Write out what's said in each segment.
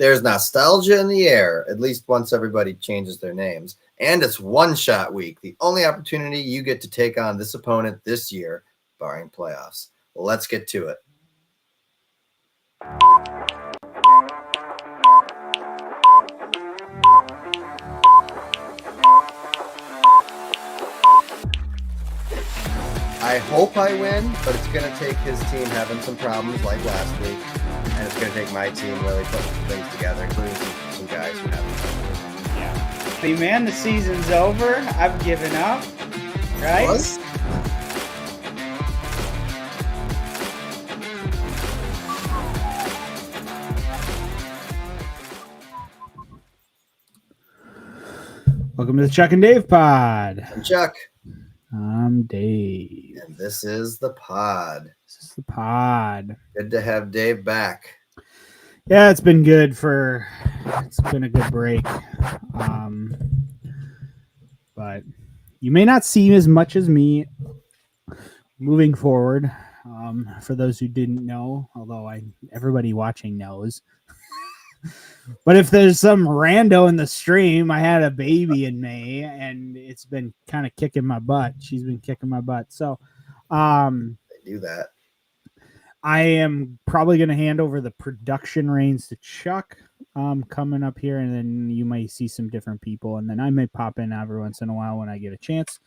There's nostalgia in the air, at least once everybody changes their names. And it's one-shot week, the only opportunity you get to take on this opponent this year, barring playoffs. Well, let's get to it. I hope I win, but it's going to take his team having some problems like last week. And it's going to take my team really putting some things together, including some guys who haven't. Yeah. I mean, man, the season's over. I've given up. Right? What? Welcome to the Chuck and Dave Pod. I'm Chuck. I'm Dave. And this is the pod. Good to have Dave back. Yeah, it's been good it's been a good break. But you may not see as much as me moving forward. For those who didn't know, although everybody watching knows. But if there's some rando in the stream, I had a baby in May and it's been kind of kicking my butt. She's been kicking my butt. So They do that. I am probably going to hand over the production reins to Chuck coming up here, and then you might see some different people, and then I may pop in every once in a while when I get a chance.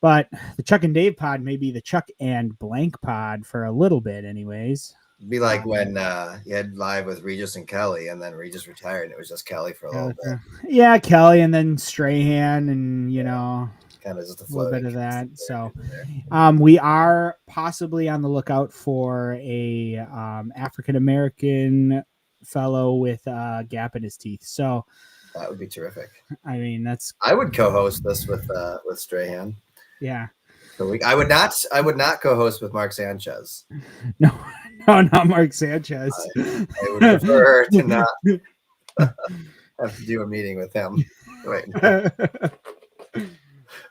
But the Chuck and Dave pod may be the Chuck and blank pod for a little bit anyways. It'd be like when you had live with Regis and Kelly, and then Regis retired, and it was just Kelly for a little bit. Yeah, Kelly, and then Strahan, and, you know, kind of just a little bit of that. So we are possibly on the lookout for a African-American fellow with a gap in his teeth. So that would be terrific. I mean, I would co-host this with Strahan. Yeah. So I would not co-host with Mark Sanchez. No, not Mark Sanchez. I would prefer to not have to do a meeting with him. Wait.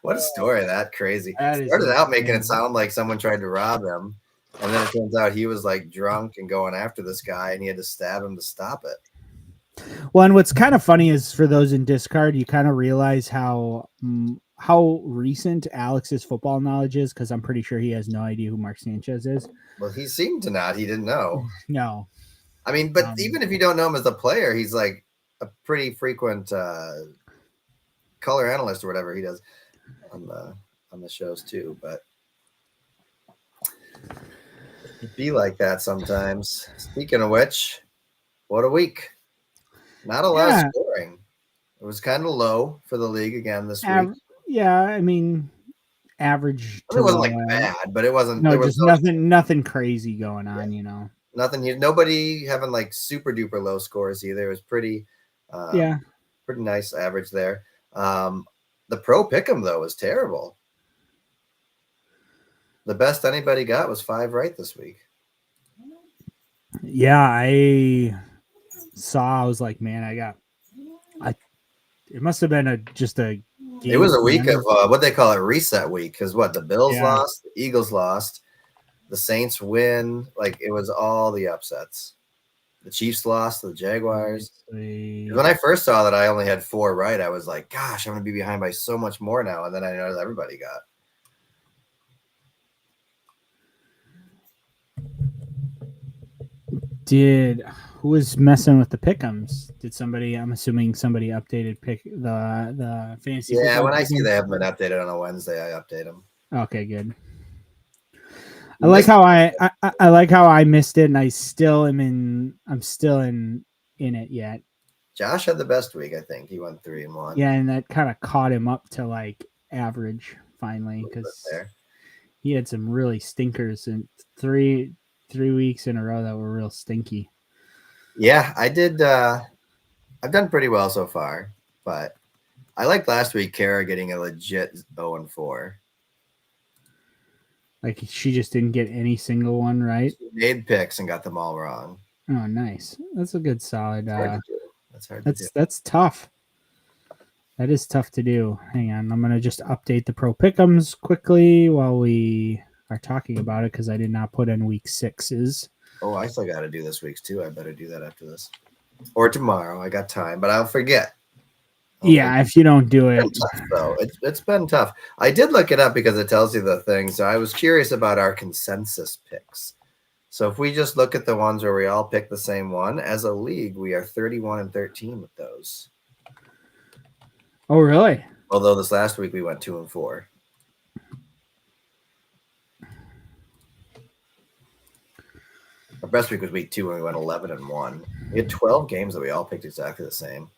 What a story. That crazy. Started out making it sound like someone tried to rob him. And then it turns out he was like drunk and going after this guy, and he had to stab him to stop it. Well, and what's kind of funny is for those in Discard, you kind of realize how recent Alex's football knowledge is, because I'm pretty sure he has no idea who Mark Sanchez is. Well, he seemed to not. He didn't know. No. I mean, but even if you don't know him as a player, he's like a pretty frequent color analyst or whatever he does on the shows too. But it'd be like that sometimes. Speaking of which, what a week. Not a lot of scoring. It was kind of low for the league again this week. Yeah, I mean, average. It wasn't like bad, but it wasn't. No, just nothing crazy going on, you know. Nothing. Nobody having like super duper low scores either. It was pretty nice average there. The pro pick'em though was terrible. The best anybody got was 5 right this week. Yeah, I was like, man, it must have been just a game. It was a week of what they call it, reset week, because the Bills lost, the Eagles lost, the Saints win. Like, it was all the upsets. The Chiefs lost to the Jaguars. When I first saw that I only had 4 right, I was like, gosh, I'm going to be behind by so much more now. And then I know that everybody got. Who was messing with the pick'ems? I'm assuming somebody updated the fantasy. Yeah, when I see they haven't been updated on a Wednesday, I update them. Okay, good. I like how I missed it, and I'm still in it yet. Josh had the best week, I think. He went 3-1. Yeah, and that kind of caught him up to like average finally, because he had some really stinkers in 3 weeks in a row that were real stinky. Yeah, I did. I've done pretty well so far, but I liked last week Kara getting a legit 0-4. Like, she just didn't get any single one right. She made picks and got them all wrong. Oh, nice. That's a good solid. That's hard to do. That's tough. That is tough to do. Hang on, I'm gonna just update the pro pick'ems quickly while we are talking about it, because I did not put in week 6's. Oh, I still got to do this week's too. I better do that after this. or tomorrow. I got time, but I'll forget. If you don't do it. It's been tough. I did look it up because it tells you the thing. So I was curious about our consensus picks. So if we just look at the ones where we all pick the same one, as a league, we are 31-13 with those. Oh, really? Although this last week we went 2-4. Our best week was week 2 when we went 11-1. We had 12 games that we all picked exactly the same.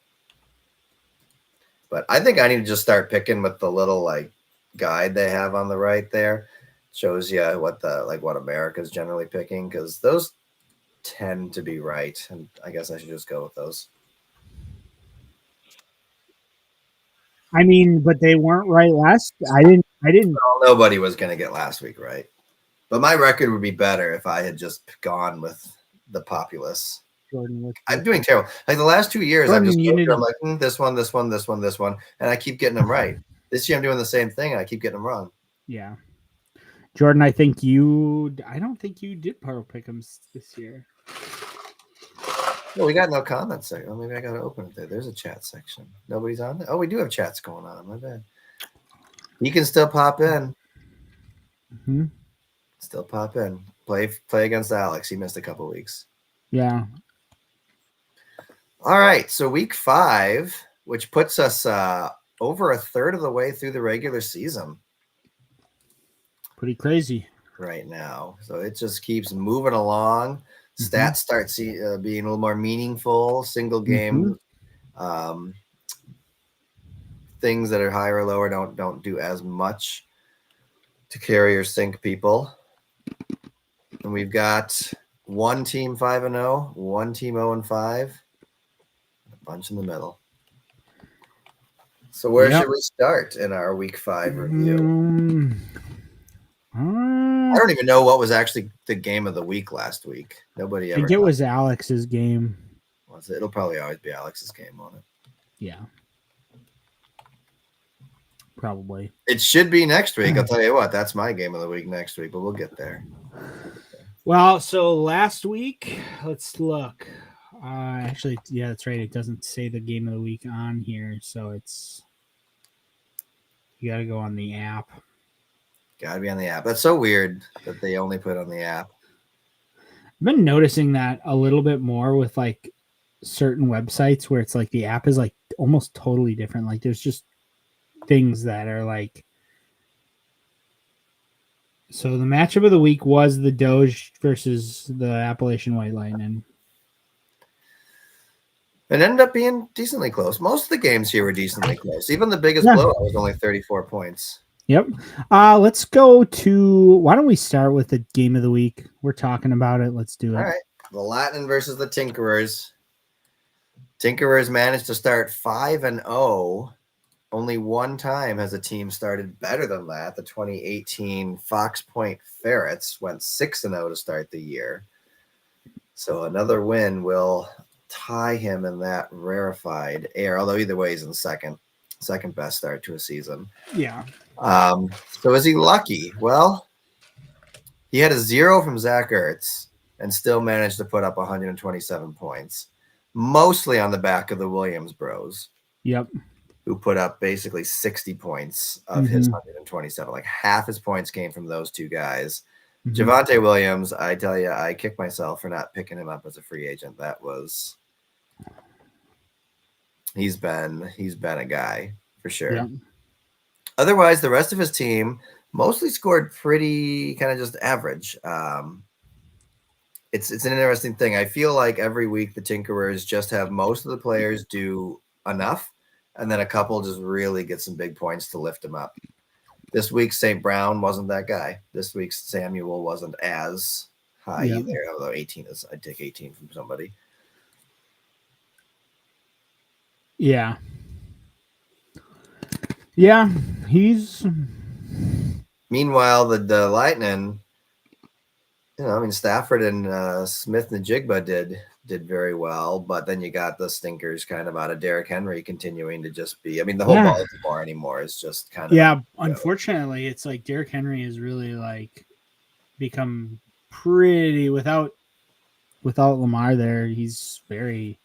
But I think I need to just start picking with the little like guide they have on the right there. Shows you what America's generally picking, because those tend to be right, and I guess I should just go with those. I mean, but they weren't right last. I didn't. Well, nobody was going to get last week right, but my record would be better if I had just gone with the populace. Jordan, I'm doing terrible. Like the last 2 years, I'm like this one, and I keep getting them right. This year, I'm doing the same thing, and I keep getting them wrong. Yeah, Jordan, I don't think you did Purple Pick'ems this year. Well, we got no comments section. Maybe I got to open it there. There's a chat section. Nobody's on there. Oh, we do have chats going on. My bad. You can still pop in. Mm-hmm. Still pop in. Play against Alex. He missed a couple weeks. Yeah. All right. So week 5, which puts us over a third of the way through the regular season. Pretty crazy right now. So it just keeps moving along. Stats start being a little more meaningful. Single game things that are higher or lower don't do as much to carry or sink people. And we've got one team 5-0, one team 0-5, a bunch in the middle. So where should we start in our week 5 review? I don't even know what was actually the game of the week last week. Nobody ever. I think it was Alex's game. Was it? It'll probably always be Alex's game on it. Yeah. Probably. It should be next week. I'll tell you what, that's my game of the week next week, but we'll get there. Well, so last week, let's look. Actually, yeah, that's right. It doesn't say the game of the week on here, so you got to go on the app. Got to be on the app. That's so weird that they only put it on the app. I've been noticing that a little bit more with like certain websites where it's like the app is like almost totally different. Like there's just things that are like. So the matchup of the week was the Doge versus the Appalachian White Lightning. It ended up being decently close. Most of the games here were decently close. Even the biggest blowout was only 34 points. Yep. Let's go to, why don't we start with the game of the week? We're talking about it. Let's do it. All right. The Latin versus the Tinkerers. Tinkerers managed to start 5-0. Only one time has a team started better than that. The 2018 Fox Point Ferrets went 6-0 to start the year. So another win will tie him in that rarefied air, although either way he's in second best start to a season. Yeah. So is he lucky? Well, he had a 0 from Zach Ertz and still managed to put up 127 points, mostly on the back of the Williams bros. Yep. Who put up basically 60 points of his 127. Like half his points came from those two guys. Javonte Williams, I tell you, I kick myself for not picking him up as a free agent. He's been a guy for sure. Yeah. Otherwise, the rest of his team mostly scored pretty kind of just average. It's an interesting thing. I feel like every week the Tinkerers just have most of the players do enough, and then a couple just really get some big points to lift them up. This week, St. Brown wasn't that guy. This week, Samuel wasn't as high either, although 18 is, I'd take 18 from somebody. Yeah. Yeah, he's... Meanwhile, the Lightning, Stafford and Smith and Jigba did very well, but then you got the stinkers kind of out of Derrick Henry continuing to just be, the whole Baltimore anymore is just kind of. Yeah, unfortunately, it's like Derrick Henry has really like become pretty without Lamar there. He's very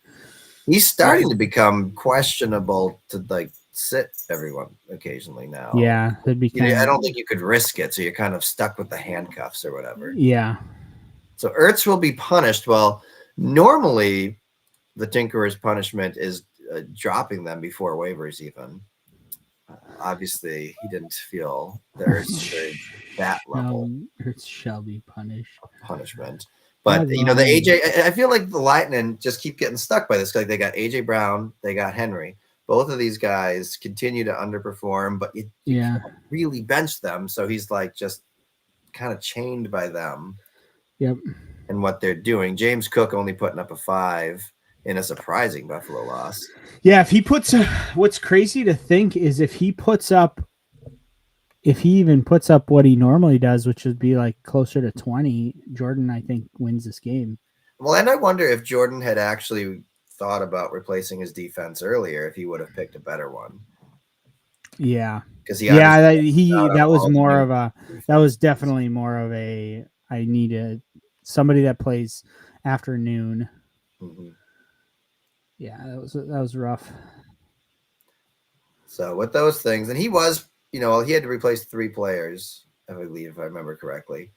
He's starting to become questionable to like sit everyone occasionally now. Yeah, that'd be kind I don't think you could risk it, so you're kind of stuck with the handcuffs or whatever. Yeah. So Ertz will be punished. Well, normally the Tinkerer's punishment is dropping them before waivers even. Obviously, he didn't feel the Ertz that level. Ertz shall be punished. Punishment. But, the AJ, I feel like the Lightning just keep getting stuck by this. Like they got AJ Brown, they got Henry. Both of these guys continue to underperform, but you can't really bench them. So he's like just kind of chained by them. Yep. And what they're doing. James Cook only putting up a 5 in a surprising Buffalo loss. Yeah, if he puts what's crazy to think is if he even puts up what he normally does, which would be like closer to 20, Jordan, I think, wins this game. Well, and I wonder if Jordan had actually thought about replacing his defense earlier, if he would have picked a better one. Yeah. Because that was definitely more of a I need somebody that plays afternoon. Mm-hmm. Yeah, that was rough. So with those things, and he was, he had to replace 3 players, I believe, if I remember correctly,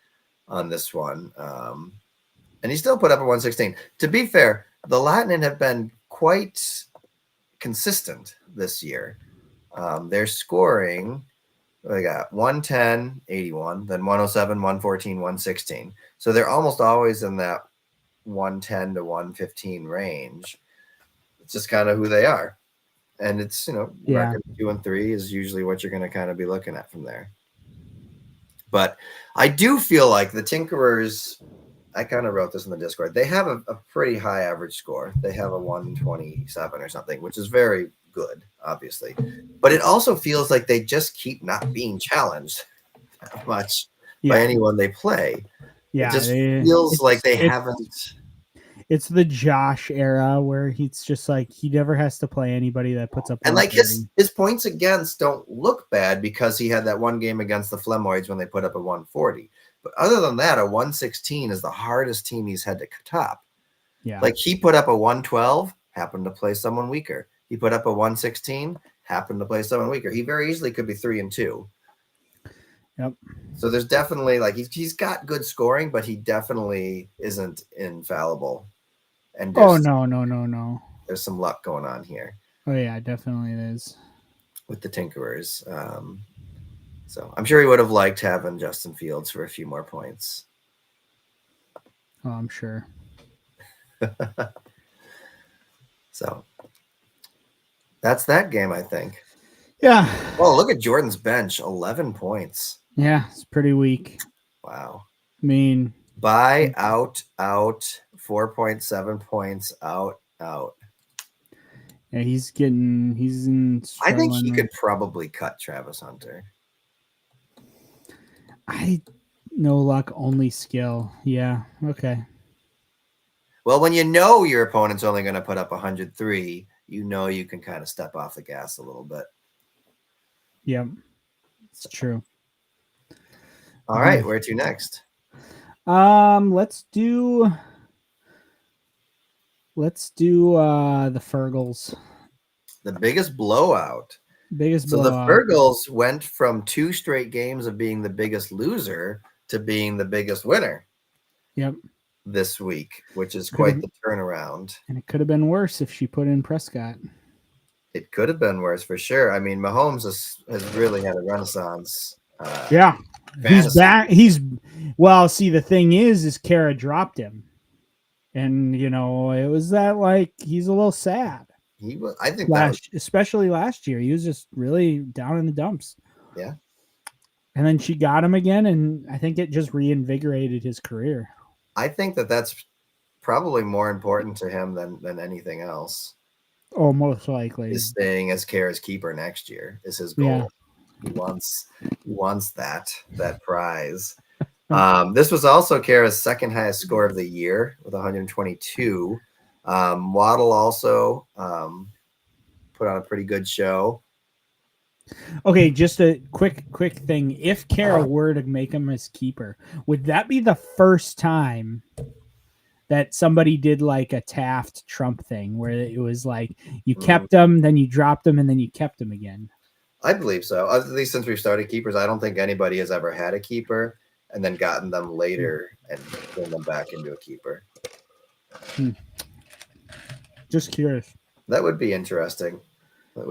on this one. And he still put up a 116. To be fair, the Lightning have been quite consistent this year. They're scoring, they got 110, 81, then 107, 114, 116. So they're almost always in that 110 to 115 range. It's just kind of who they are. And it's, record 2 and 3 is usually what you're going to kind of be looking at from there. But I do feel like the Tinkerers, I kind of wrote this in the Discord, they have a pretty high average score. They have a 127 or something, which is very good, obviously. But it also feels like they just keep not being challenged that much by anyone they play. Yeah, it just feels like they haven't. It's the Josh era where he's just like he never has to play anybody that puts up. And like his points against don't look bad because he had that one game against the Flemoids when they put up a 140. But other than that, a 116 is the hardest team he's had to top. Yeah, like he put up a 112, happened to play someone weaker. He put up a 116, happened to play someone weaker. He very easily could be 3-2. Yep. So there's definitely like he's got good scoring, but he definitely isn't infallible. And no. There's some luck going on here. Oh yeah, definitely it is. With the Tinkerers. So I'm sure he would have liked having Justin Fields for a few more points. Oh, I'm sure. So that's that game, I think. Yeah. Oh, look at Jordan's bench, 11 points. Yeah, it's pretty weak. Wow. I mean, buy out 4.7 points out. Yeah, he's in. I think he could probably cut Travis Hunter. No luck, only skill. Yeah. Okay. Well, when you know your opponent's only going to put up 103, you can kind of step off the gas a little bit. Yep. It's true. All right, where to next? Let's do the Fergals. The biggest blowout. The Fergals went from 2 straight games of being the biggest loser to being the biggest winner. Yep. This week, which is quite the turnaround. And it could have been worse if she put in Prescott. It could have been worse for sure. I mean, Mahomes has really had a renaissance. Yeah. He's back. See, the thing is Kara dropped him. And, it was that like he's a little sad. He was, I think, especially last year. He was just really down in the dumps. Yeah. And then she got him again, and I think it just reinvigorated his career. I think that's probably more important to him than anything else. Oh, most likely. Is staying as Kara's keeper next year is his goal. Yeah. He wants that prize. This was also Kara's second highest score of the year with 122. Waddle also put on a pretty good show. Okay, just a quick thing. If Kara were to make him his keeper, would that be the first time that somebody did like a Taft Trump thing where it was like you kept them, then you dropped them, and then you kept them again. I believe so. At least since we've started keepers, I don't think anybody has ever had a keeper and then gotten them later and turned them back into a keeper. Just curious. That would be interesting. But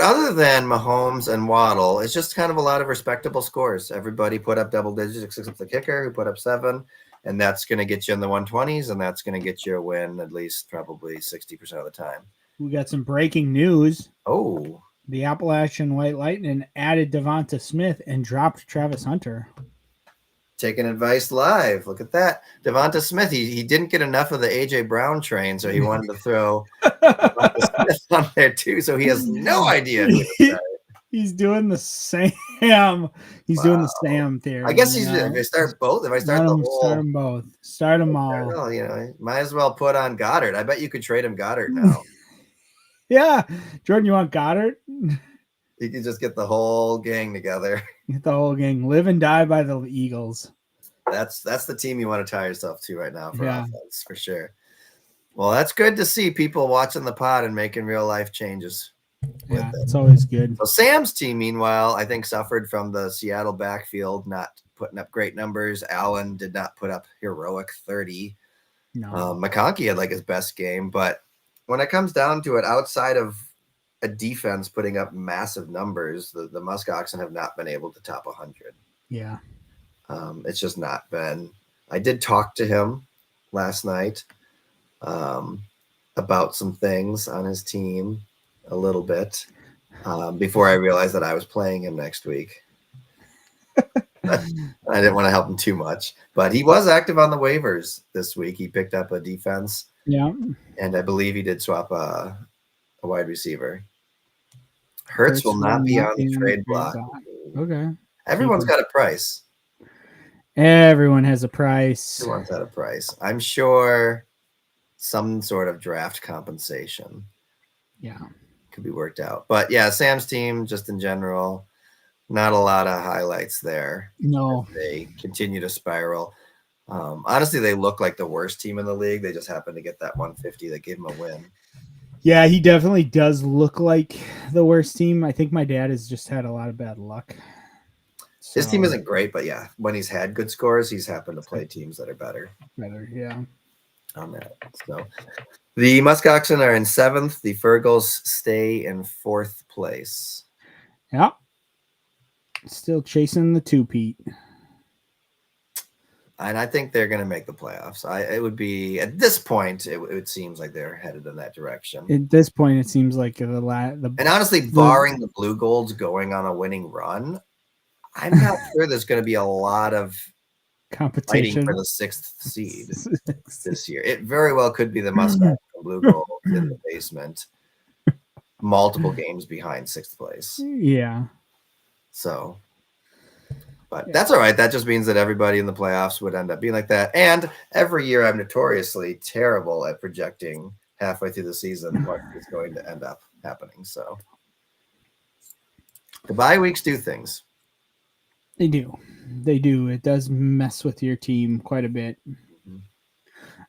other than Mahomes and Waddle, it's just kind of a lot of respectable scores. Everybody put up double digits except the kicker who put up 7, and that's going to get you in the 120s, and that's going to get you a win at least probably 60% of the time. We got some breaking news. Oh. The Appalachian White Lightning added Devonta Smith and dropped Travis Hunter. Taking advice live. Look at that. Devonta Smith, he didn't get enough of the A.J. Brown train, so he wanted to throw Devonta Smith on there too, so he has no idea who to start. He's doing the Sam. He's doing the Sam theory. I guess if I start both, if I start the whole, start them both. Start them all. Well, might as well put on Goddard. I bet you could trade him Goddard now. Yeah, Jordan, you want Goddard? You can just get the whole gang together. Get the whole gang. Live and die by the Eagles. That's the team you want to tie yourself to right now for offense, for sure. Well, that's good to see people watching the pod and making real life changes. Yeah, it's always good. So Sam's team, meanwhile, I think suffered from the Seattle backfield not putting up great numbers. Allen did not put up heroic 30. No. McConkey had like his best game, but when it comes down to it, outside of a defense putting up massive numbers, the Musk Oxen have not been able to top 100. Yeah. It's just not been. I did talk to him last night about some things on his team a little bit before I realized that I was playing him next week. I didn't want to help him too much, but he was active on the waivers this week. He picked up a defense. Yeah. And I believe he did swap a wide receiver. Hurts will not be on the trade block. Okay. Everyone's got a price. Everyone has a price. Everyone's got a price. I'm sure some sort of draft compensation. Yeah. Could be worked out. But yeah, Sam's team, just in general, not a lot of highlights there. No. They continue to spiral. Honestly, they look like the worst team in the league. They just happened to get that 150 that gave them a win. Yeah, he definitely does look like the worst team. I think my dad has just had a lot of bad luck. His team isn't great, but yeah, when he's had good scores, he's happened to play teams that are better. Yeah. On that. So the Musk Oxen are in 7th. The Fergals stay in 4th place. Yeah. Still chasing the 2-peat. And I think they're going to make the playoffs. It would be, at this point, it seems like they're headed in that direction. At this point, it seems like the and honestly, barring the Blue Golds going on a winning run, I'm not sure there's going to be a lot of competition fighting for the 6th seed this year. It very well could be the Mustangs and Blue Golds in the basement, multiple games behind 6th place. Yeah. So, but that's all right. That just means that everybody in the playoffs would end up being like that. And every year I'm notoriously terrible at projecting halfway through the season what is going to end up happening. So the bye weeks do things. They do. It does mess with your team quite a bit. Mm-hmm.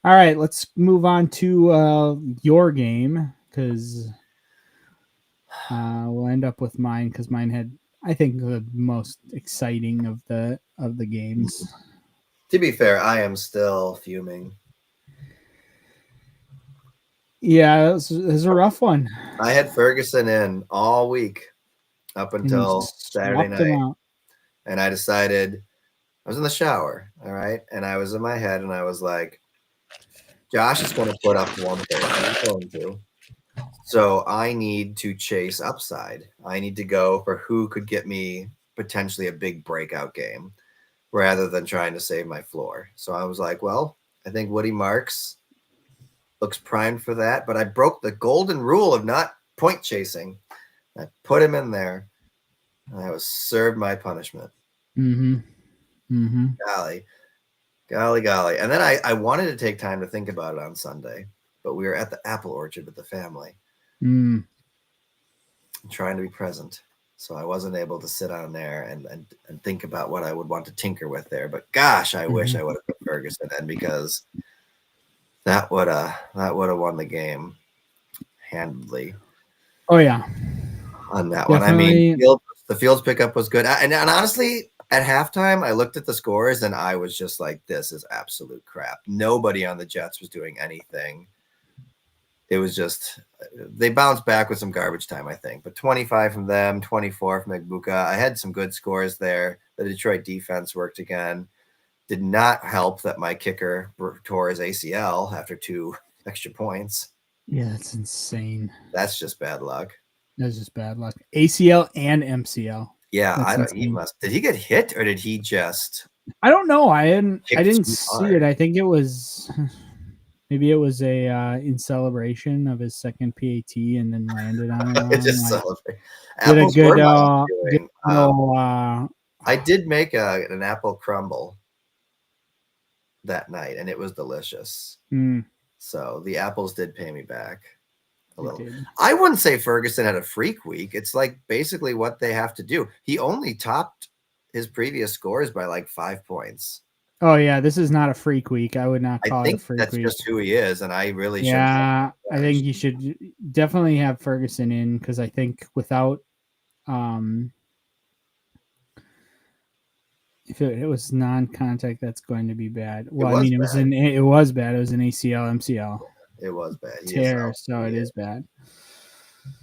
All right, let's move on to your game because we'll end up with mine because mine had, I think, the most exciting of the games. To be fair, I am still fuming. Yeah, it was a rough one. I had Ferguson in all week up until Saturday night. And I decided, I was in the shower, all right? And I was in my head, and I was like, Josh is going to put up 130. I'm going to. So I need to chase upside. I need to go for who could get me potentially a big breakout game rather than trying to save my floor. So I was like, well, I think Woody Marks looks primed for that. But I broke the golden rule of not point chasing. I put him in there. I was served my punishment. Mm-hmm. Mm-hmm. Golly. And then I wanted to take time to think about it on Sunday, but we were at the apple orchard with the family. Trying to be present. So I wasn't able to sit on there and think about what I would want to tinker with there. But gosh, I wish I would have put Ferguson in, because that would have won the game handedly. Oh yeah, on that Definitely. one. I mean, the Fields pickup was good, and honestly, at halftime, I looked at the scores and I was just like, "This is absolute crap." Nobody on the Jets was doing anything. It was just, they bounced back with some garbage time, I think. But 25 from them, 24 from Egbuka. I had some good scores there. The Detroit defense worked again. Did not help that my kicker tore his ACL after 2 extra points. Yeah, that's insane. That's just bad luck. That's just bad luck. ACL and MCL. Yeah, did he get hit or did he just? I don't know. I didn't see it. I think it was. Maybe it was in celebration of his second PAT and then landed on it. It just celebrate. Did a good. I did make an apple crumble that night, and it was delicious. So the apples did pay me back a little. I wouldn't say Ferguson had a freak week. It's like basically what they have to do. He only topped his previous scores by like 5 points. Oh yeah, this is not a freak week. I would not call it a freak week. That's just who he is, and I really should. Yeah, I think you should definitely have Ferguson in, because I think without, if it was non-contact, that's going to be bad. Well, it was bad. It was bad. It was an ACL, MCL. It was bad. Tear, so it is bad.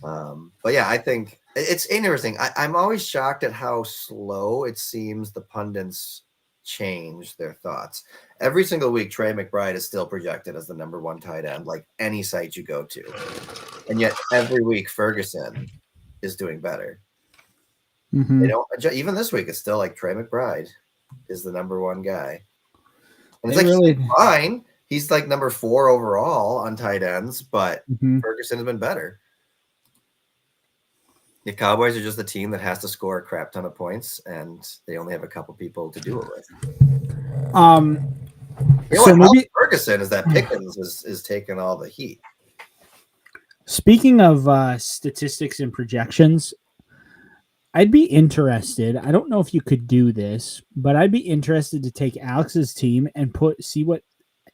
But yeah, I think it's interesting. I'm always shocked at how slow it seems the pundits change their thoughts. Every single week, Trey McBride is still projected as the number 1 tight end, like any site you go to. And yet every week Ferguson is doing better. They don't, even this week, it's still like Trey McBride is the number 1 guy. And it's he's fine. He's like number 4 overall on tight ends, but Ferguson has been better. The Cowboys are just a team that has to score a crap ton of points, and they only have a couple people to do it with. So maybe Ferguson is that Pickens is taking all the heat. Speaking of statistics and projections, I'd be interested. I don't know if you could do this, but I'd be interested to take Alex's team and see what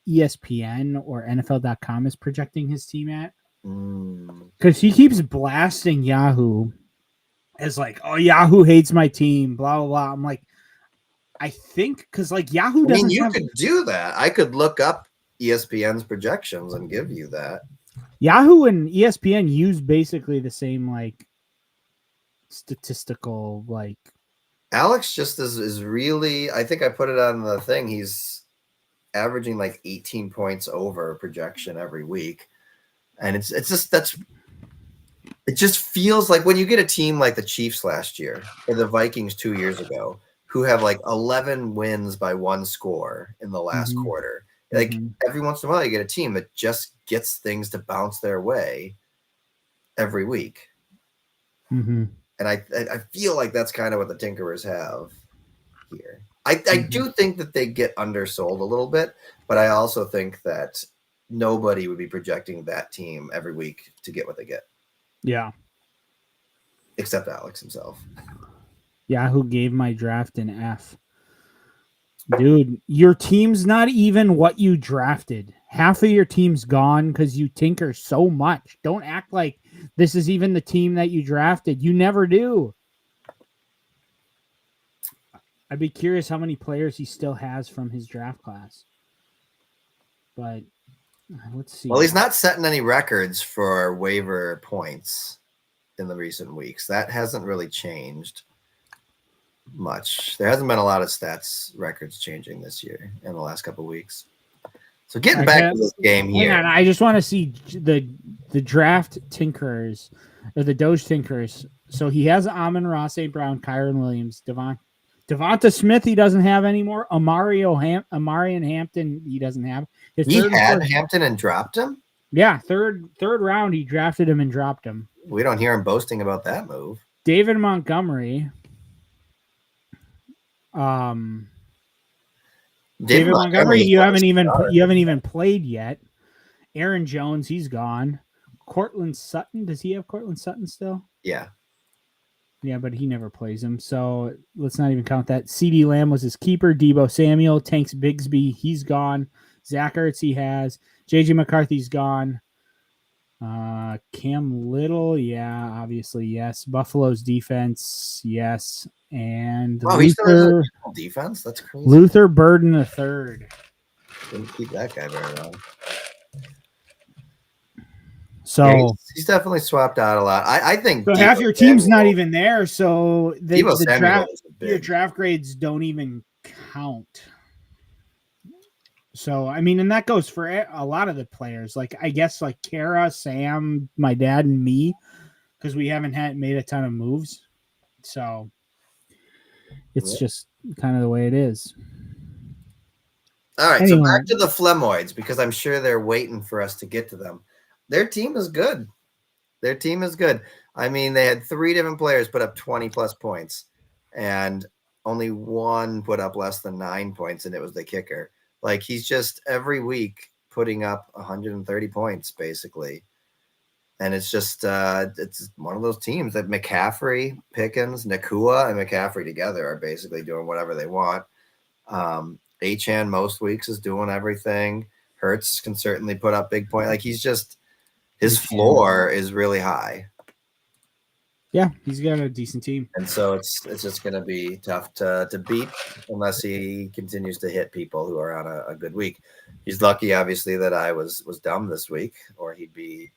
ESPN or NFL.com is projecting his team at. Because he keeps blasting Yahoo as like, "Oh, Yahoo hates my team, blah, blah, blah." I'm like, I think because like Yahoo doesn't. You could do that. I could look up ESPN's projections and give you that. Yahoo and ESPN use basically the same like statistical like. Alex just is really. I think I put it on the thing. He's averaging like 18 points over projection every week. And it just feels like when you get a team like the Chiefs last year or the Vikings 2 years ago, who have like 11 wins by 1 score in the last quarter, like every once in a while you get a team that just gets things to bounce their way every week. And I feel like that's kind of what the Tinkerers have here. I do think that they get undersold a little bit, but I also think that nobody would be projecting that team every week to get what they get. Yeah. Except Alex himself. Yahoo gave my draft an F. Dude, your team's not even what you drafted. Half of your team's gone because you tinker so much. Don't act like this is even the team that you drafted. You never do. I'd be curious how many players he still has from his draft class. But let's see. Well, he's not setting any records for waiver points in the recent weeks. That hasn't really changed much. There hasn't been a lot of stats records changing this year in the last couple of weeks. So getting back to this game here. Hang on, I just want to see the draft tinkerers or the Doge tinkerers. So he has Amon-Ra St. Brown, Kyron Williams, Devonta Smith, he doesn't have anymore. Amari and Hampton, he doesn't have. He had Hampton and dropped him? Yeah, third round, he drafted him and dropped him. We don't hear him boasting about that move. David Montgomery. David Montgomery, you haven't even played yet. Aaron Jones, he's gone. Cortland Sutton, does he have Cortland Sutton still? Yeah. Yeah, but he never plays him, so let's not even count that. CeeDee Lamb was his keeper. Deebo Samuel, Tanks Bigsby, he's gone. Zach Ertz he has. JJ McCarthy's gone. Cam Little, yeah, obviously, yes. Buffalo's defense, yes. And he still has a defense? That's crazy. Luther Burden III. Didn't keep that guy very long. So yeah, he's definitely swapped out a lot. I think so half your team's not even there, so your draft grades don't even count. So I mean, and that goes for a lot of the players. Like I guess like Kara, Sam, my dad, and me, because we haven't made a ton of moves. So it's just kind of the way it is. All right, so back to the Flemoids, because I'm sure they're waiting for us to get to them. Their team is good. I mean, they had 3 different players put up 20-plus points, and only one put up less than 9 points, and it was the kicker. Like, he's just every week putting up 130 points, basically. And it's just it's one of those teams that McCaffrey, Pickens, Nakua, and McCaffrey together are basically doing whatever they want. Achane most weeks is doing everything. Hurts can certainly put up big points. Like, he's just – his floor is really high. Yeah, he's got a decent team. And so it's just going to be tough to beat unless he continues to hit people who are on a good week. He's lucky, obviously, that I was dumb this week, or he'd be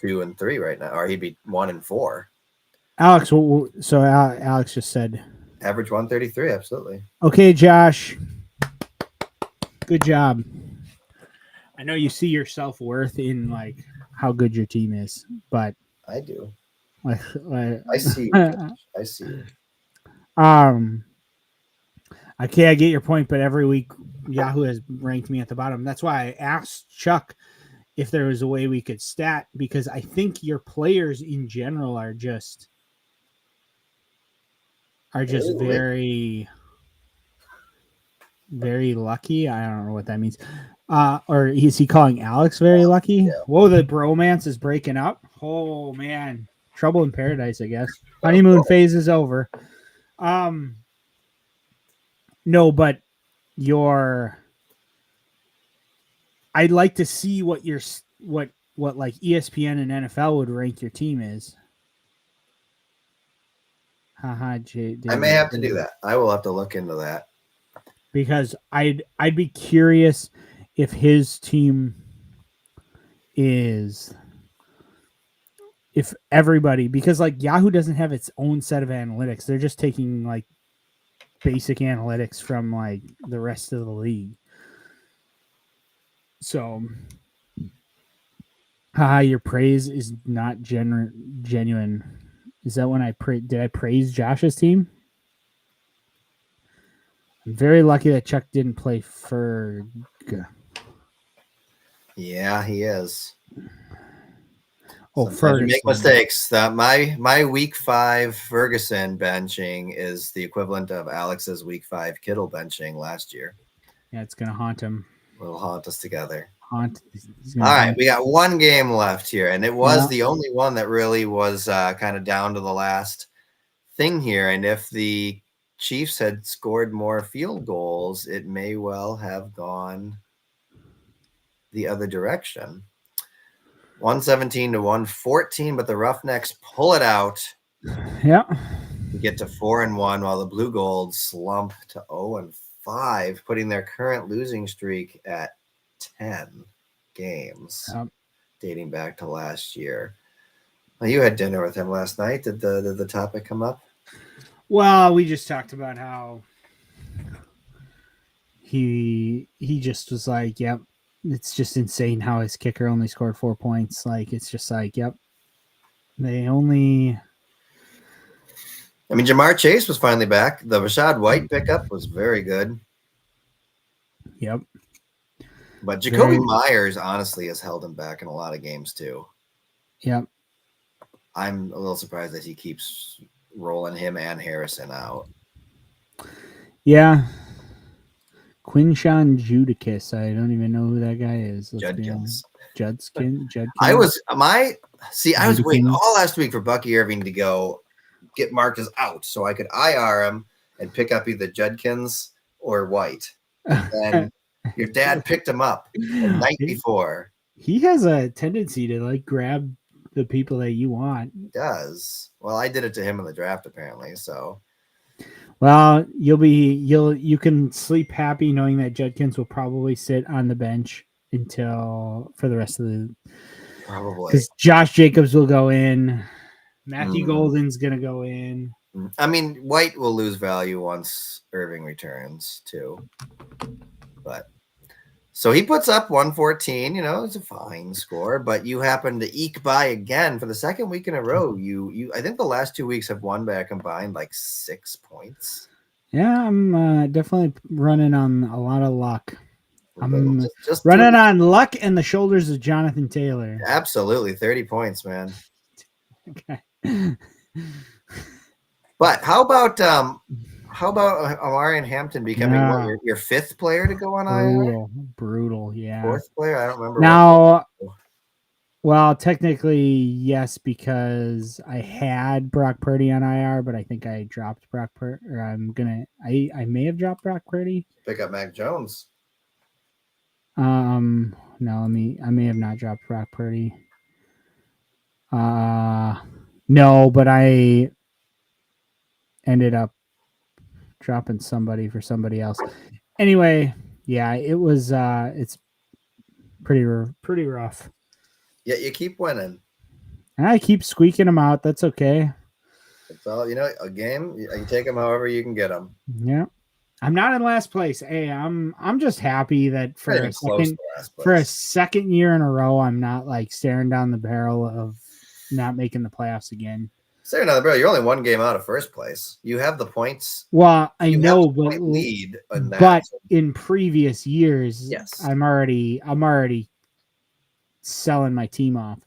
2-3 right now, or he'd be 1-4. Alex, so Alex just said average 133, absolutely. Okay, Josh. Good job. I know you see your self-worth in like how good your team is, but I do. I see. I see. Okay, I get your point, but every week Yahoo has ranked me at the bottom. That's why I asked Chuck if there was a way we could stat, because I think your players in general are just very, very lucky. I don't know what that means. Or is he calling Alex very lucky? Yeah. Whoa, the bromance is breaking up. Oh man, trouble in paradise, I guess. Honeymoon phase is over. No, but I'd like to see what like ESPN and NFL would rank your team is. Haha, I may have to do that. I will have to look into that. Because I'd be curious if his team is, if everybody, because like Yahoo doesn't have its own set of analytics. They're just taking like basic analytics from like the rest of the league. So your praise is not genuine. Is that when did I praise Josh's team? I'm very lucky that Chuck didn't play Ferg. Yeah, he is. Ferguson. You make mistakes. My week 5 Ferguson benching is the equivalent of Alex's week 5 Kittle benching last year. Yeah, it's going to haunt him. It'll haunt us together. All right, we got one game left here, and it was the only one that really was kind of down to the last thing here. And if the Chiefs had scored more field goals, it may well have gone the other direction. 117 to 114, but the Roughnecks pull it out. Yeah. To get to 4-1, while the Blue Gold slump to 0-5, putting their current losing streak at 10 games, dating back to last year. Well, you had dinner with him last night. Did the topic come up? Well, we just talked about how he just was like, yep, it's just insane how his kicker only scored 4 points. Like, it's just like, yep, they only. I mean, Jamar Chase was finally back. The Rashad White pickup was very good. Yep. But Jacoby Myers, honestly, has held him back in a lot of games, too. Yep. I'm a little surprised that he keeps rolling him and Harrison out. Yeah. Quinshawn Judicus. I don't even know who that guy is. Judkins. Judkins. I was waiting all last week for Bucky Irving to go get marked as out, so I could IR him and pick up either Judkins or White. And then your dad picked him up the night before. He has a tendency to like grab the people that you want. He does. Well, I did it to him in the draft apparently. So, well, you can sleep happy knowing that Judkins will probably sit on the bench for the rest of the probably because Josh Jacobs will go in. Matthew Golden's gonna go in. I mean, White will lose value once Irving returns too. But so he puts up 114, it's a fine score, but you happen to eke by again for the second week in a row. I think the last 2 weeks have won by a combined like 6 points. Yeah, I'm definitely running on a lot of luck. I'm just running on luck and the shoulders of Jonathan Taylor. Absolutely. 30 points, man. Okay. But how about Amari and Hampton becoming your fifth player to go on IR? Brutal, yeah. Fourth player? I don't remember. Now, well, technically, yes, because I had Brock Purdy on IR, but I think I dropped Brock Purdy. Or I may have dropped Brock Purdy. Pick up Mac Jones. No, I may have not dropped Brock Purdy. No, but I ended up dropping somebody for somebody else. Anyway, yeah, it was it's pretty rough. Yeah, you keep winning. And I keep squeaking them out. That's okay. It's all, a game. You take them however you can get them. Yeah. I'm not in last place. Hey, I'm just happy that for a second year in a row, I'm not like staring down the barrel of not making the playoffs again. Staring down the barrel, you're only one game out of first place. You have the points. Well, I know, but lead in that. But in previous years, yes, I'm already selling my team off.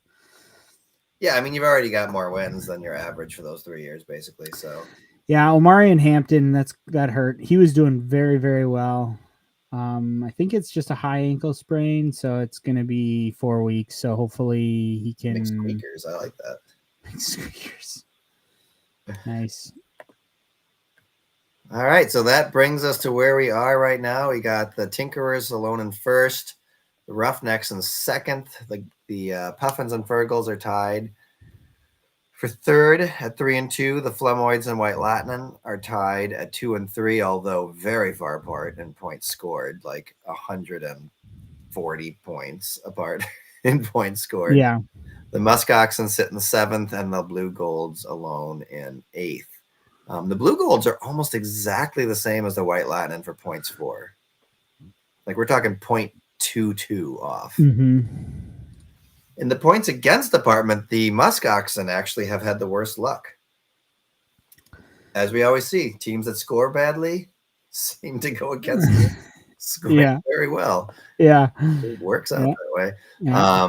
Yeah, I mean, you've already got more wins than your average for those 3 years, basically. So. Yeah, Omari and Hampton, that hurt. He was doing very, very well. I think it's just a high ankle sprain, so it's going to be 4 weeks. So hopefully he can. Big squeakers, I like that. Big squeakers. Nice. All right, so that brings us to where we are right now. We got the Tinkerers alone in first, the Roughnecks in second. The Puffins and Fergles are tied. For third at 3-2, the Flemoids and White Latinen are tied at 2-3, although very far apart in points scored, like 140 points apart in points scored. Yeah. The Muskoxen sit in seventh, and the Blue Golds alone in eighth. The Blue Golds are almost exactly the same as the White Latinen for points for. Like we're talking 0.22 off. Mm-hmm. In the points against department, the Muskoxen actually have had the worst luck. As we always see, teams that score badly seem to go against them. Score very well. Yeah. It works out that way. Yeah.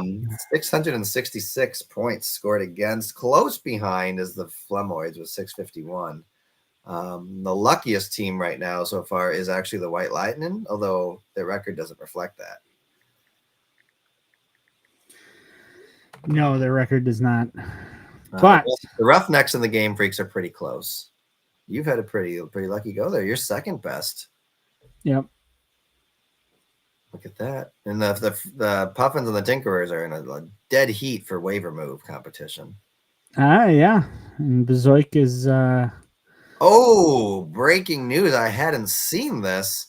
666 points scored against. Close behind is the Flemoids with 651. The luckiest team right now so far is actually the White Lightning, although their record doesn't reflect that. No, their record does not. But the Roughnecks and the Game Freaks are pretty close. You've had a pretty lucky go there. You're second best. Yep. Look at that. And the Puffins and the Tinkerers are in a dead heat for waiver move competition. Yeah. And Bezoik is Oh, breaking news. I hadn't seen this.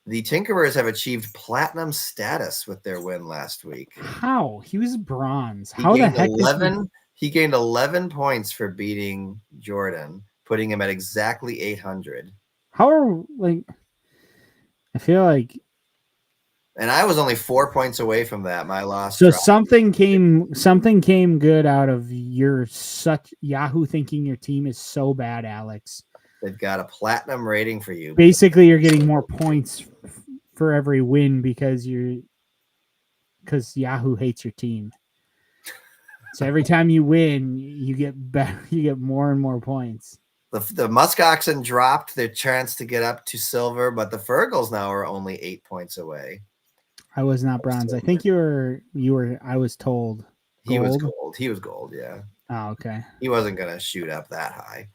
The Tinkerers have achieved platinum status with their win last week. How? He was bronze. How the heck? He gained 11 points for beating Jordan, putting him at exactly 800. How are I feel like. And I was only 4 points away from that. My loss. So something came good out of your such Yahoo thinking your team is so bad, Alex. They've got a platinum rating for you. Basically, you're getting more points for every win because Yahoo hates your team. So every time you win, you get better. You get more and more points. The Muskoxen dropped their chance to get up to silver, but the Fergles now are only 8 points away. I was not bronze. I think you were. I was told. He was gold. Yeah. Oh, okay. He wasn't going to shoot up that high.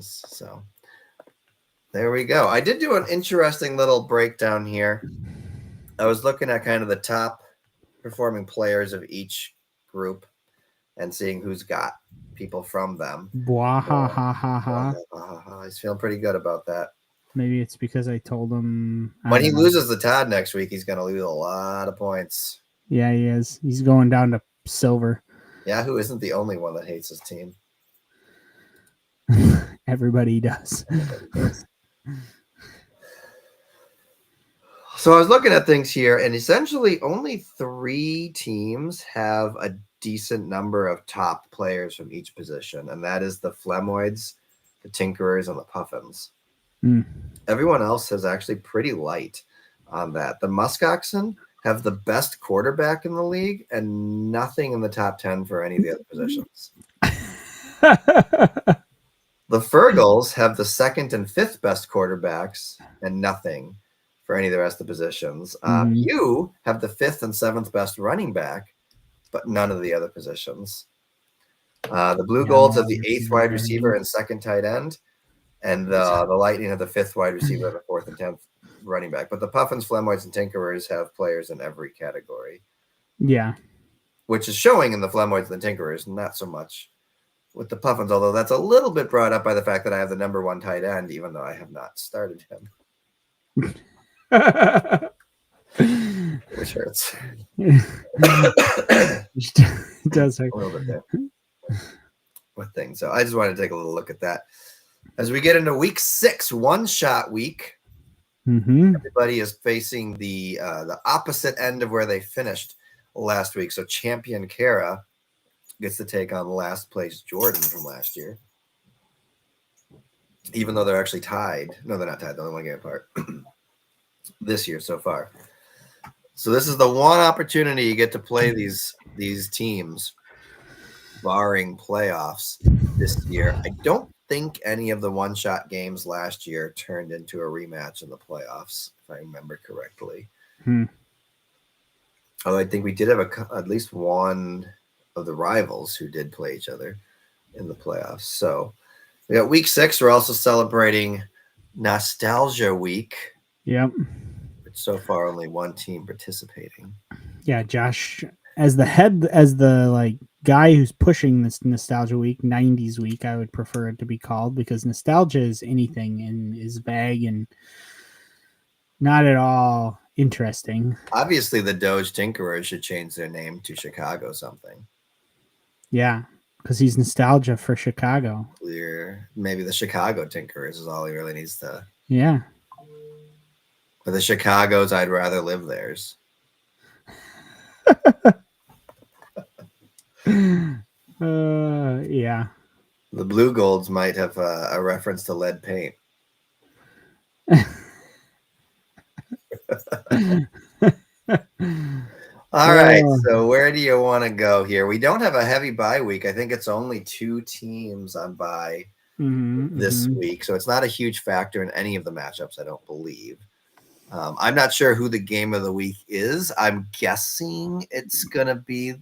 So there we go. I did do an interesting little breakdown here. I was looking at kind of the top performing players of each group and seeing who's got people from them. He's feeling pretty good about that. Maybe it's because I told him when he loses the Todd next week, he's going to lose a lot of points. Yeah, he is. He's going down to silver. Yahoo isn't the only one that hates his team. Everybody does. So I was looking at things here, and essentially only 3 teams have a decent number of top players from each position, and that is the Flemoids, the Tinkerers, and the Puffins. Everyone else is actually pretty light on that. The Muskoxen have the best quarterback in the league and nothing in the top 10 for any of the other positions. The Fergals have the 2nd and 5th best quarterbacks and nothing for any of the rest of the positions. You have the 5th and 7th best running back, but none of the other positions. The Blue Golds have the 8th wide receiver and 2nd tight end, and the Lightning have the 5th wide receiver and the 4th and 10th running back. But the Puffins, Flemoids, and Tinkerers have players in every category. Yeah. Which is showing in the Flemoids and the Tinkerers, not so much with the Puffins, although that's a little bit brought up by the fact that I have the number 1 tight end, even though I have not started him. Which hurts. It does hurt. A little bit there. With things. So I just wanted to take a little look at that. As we get into week 6, one-shot week, everybody is facing the opposite end of where they finished last week. So champion Kara gets to take on last place Jordan from last year. Even though they're actually tied. No, they're not tied. They only want to get apart this year so far. So this is the one opportunity you get to play these teams, barring playoffs this year. I don't think any of the one-shot games last year turned into a rematch in the playoffs, if I remember correctly. Although I think we did have at least one of the rivals who did play each other in the playoffs. So we got week 6. We're also celebrating Nostalgia Week. Yep. But so far only one team participating. Yeah, Josh, as the guy who's pushing this Nostalgia Week, 90s Week, I would prefer it to be called, because nostalgia is anything and is vague and not at all interesting. Obviously, the Doge Tinkerers should change their name to Chicago something. Yeah, because he's nostalgia for Chicago. Clear. Maybe the Chicago Tinkerers is all he really needs to. Yeah. For the Chicagos, I'd rather live theirs. Yeah. The Blue Golds might have a reference to lead paint. All right, so where do you want to go here? We don't have a heavy bye week. I think it's only 2 teams on bye this week, so it's not a huge factor in any of the matchups, I don't believe. I'm not sure who the game of the week is. I'm guessing it could be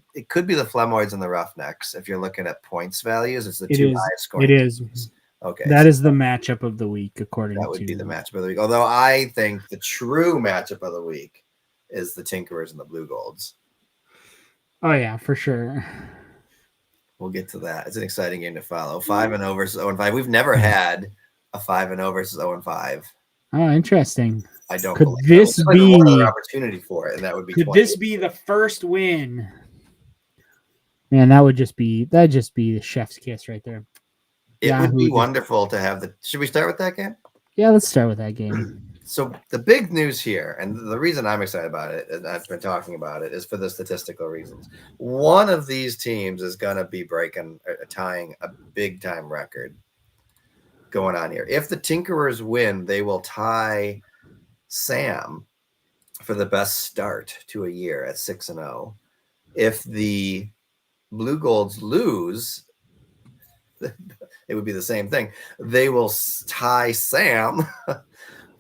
the Flemoids and the Roughnecks. If you're looking at points values, it's the 2 highest scoring. It is. Teams. Okay. That is the matchup of the week, according to. That would be the matchup of the week. Although I think the true matchup of the week is the Tinkerers and the Blue Golds. Oh, yeah, for sure. We'll get to that. It's an exciting game to follow. 5-0 versus 0-5. We've never had a 5-0 versus 0-5. Oh, interesting. I don't could believe this that. be another opportunity for it, and that would be. Could 20. This be the first win? Man, that'd just be the chef's kiss right there. It would be wonderful to have the. Should we start with that game? Yeah, let's start with that game. So the big news here, and the reason I'm excited about it, and I've been talking about it, is for the statistical reasons. One of these teams is going to be tying a big time record going on here. If the Tinkerers win, they will tie Sam for the best start to a year at 6-0. If the Blue Golds lose, it would be the same thing. They will tie Sam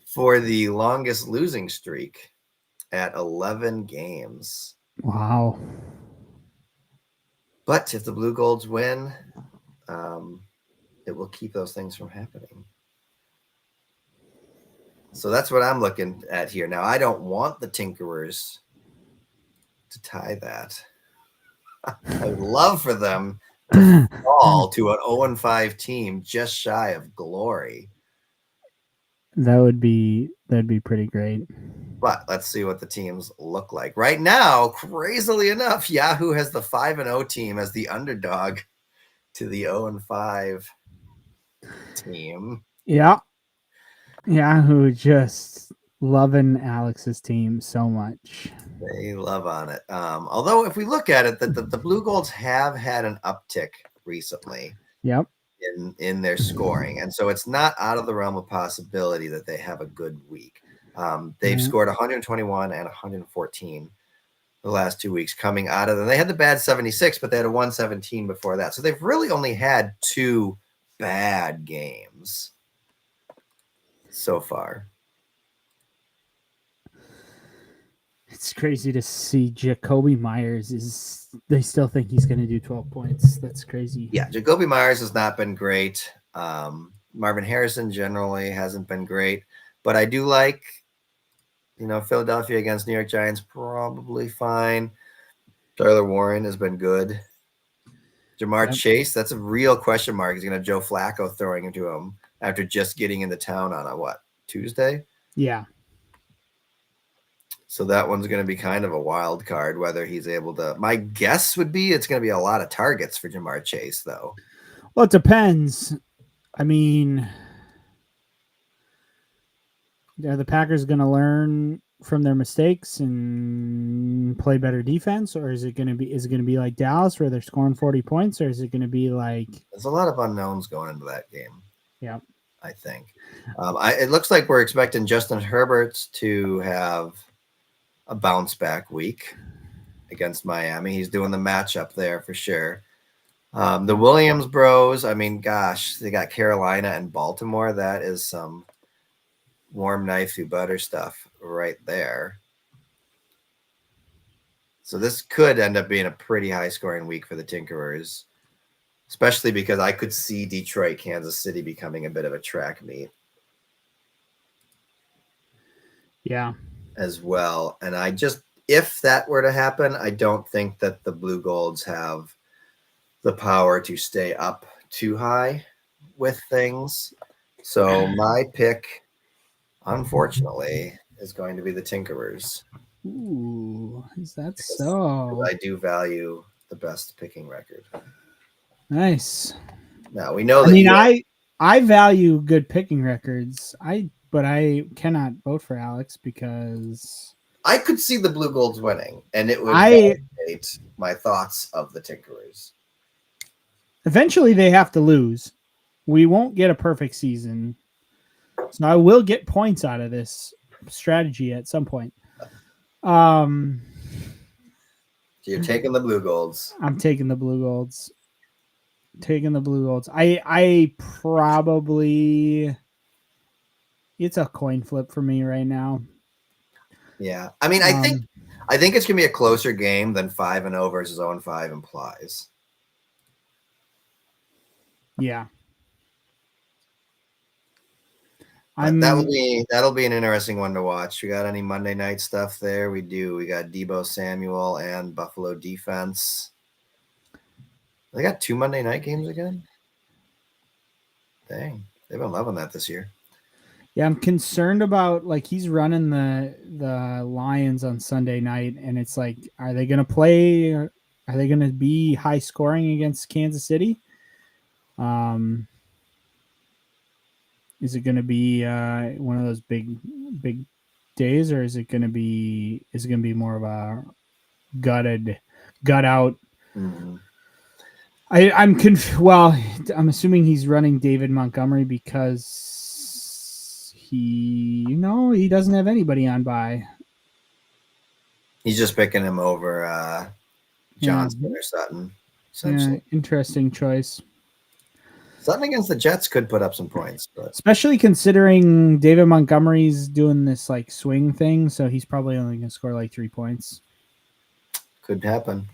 for the longest losing streak at 11 games. Wow. But if the Blue Golds win, it will keep those things from happening. So that's what I'm looking at here. Now, I don't want the Tinkerers to tie that. I would love for them to fall to an 0-5 team just shy of glory. That'd be pretty great. But let's see what the teams look like. Right now, crazily enough, Yahoo has the 5-0 team as the underdog to the 0-5 team. Yeah. Yahoo just loving Alex's team so much. They love on it. Although if we look at it, the Blue Golds have had an uptick recently. Yep. In their scoring. And so it's not out of the realm of possibility that they have a good week. They've scored 121 and 114 the last 2 weeks coming out of them. They had the bad 76, but they had a 117 before that. So they've really only had 2 bad games so far. It's crazy to see Jacoby Myers they still think he's going to do 12 points. That's crazy. Yeah, Jacoby Myers has not been great. Marvin Harrison generally hasn't been great, but I do like, Philadelphia against New York Giants, probably fine. Tyler Warren has been good. Jamar Chase, that's a real question mark. He's going to have Joe Flacco throwing into him after just getting into town on a Tuesday? Yeah. So that one's going to be kind of a wild card, whether he's able to. My guess would be it's going to be a lot of targets for Jamar Chase, though. Well, it depends. I mean, are the Packers going to learn from their mistakes and play better defense, or is it going to be like Dallas where they're scoring 40 points, or is it going to be like? There's a lot of unknowns going into that game. Yeah, I think it looks like we're expecting Justin Herbert to have a bounce back week against Miami. He's doing the matchup there for sure. The Williams bros, I mean, gosh, they got Carolina and Baltimore. That is some warm knife through butter stuff right there. So this could end up being a pretty high scoring week for the Tinkerers, especially because I could see Detroit, Kansas City becoming a bit of a track meet. Yeah. As well. And if that were to happen, I don't think that the Blue Golds have the power to stay up too high with things. So my pick, unfortunately, is going to be the Tinkerers. Ooh, is that so? I do value the best picking record. Nice. Now we know that I value good picking records. But I cannot vote for Alex because I could see the Blue Golds winning, and it would validate my thoughts of the Tinkerers. Eventually, they have to lose. We won't get a perfect season, so I will get points out of this strategy at some point. So you're taking the Blue Golds. I'm taking the Blue Golds. I probably. It's a coin flip for me right now. Yeah. I mean, I think it's going to be a closer game than 5-0 versus 0-5 implies. Yeah. That'll be an interesting one to watch. We got any Monday night stuff there? We do. We got Deebo Samuel and Buffalo defense. They got 2 Monday night games again? Dang. They've been loving that this year. Yeah, I'm concerned about he's running the Lions on Sunday night, and it's like, are they going to play? Are they going to be high scoring against Kansas City? Is it going to be one of those big days, or is it going to be more of a gut out? Mm-hmm. I'm assuming he's running David Montgomery because he doesn't have anybody on bye. He's just picking him over Johnson or Sutton. Essentially. Yeah, interesting choice. Sutton against the Jets could put up some points, but especially considering David Montgomery's doing this swing thing, so he's probably only going to score 3 points. Could happen.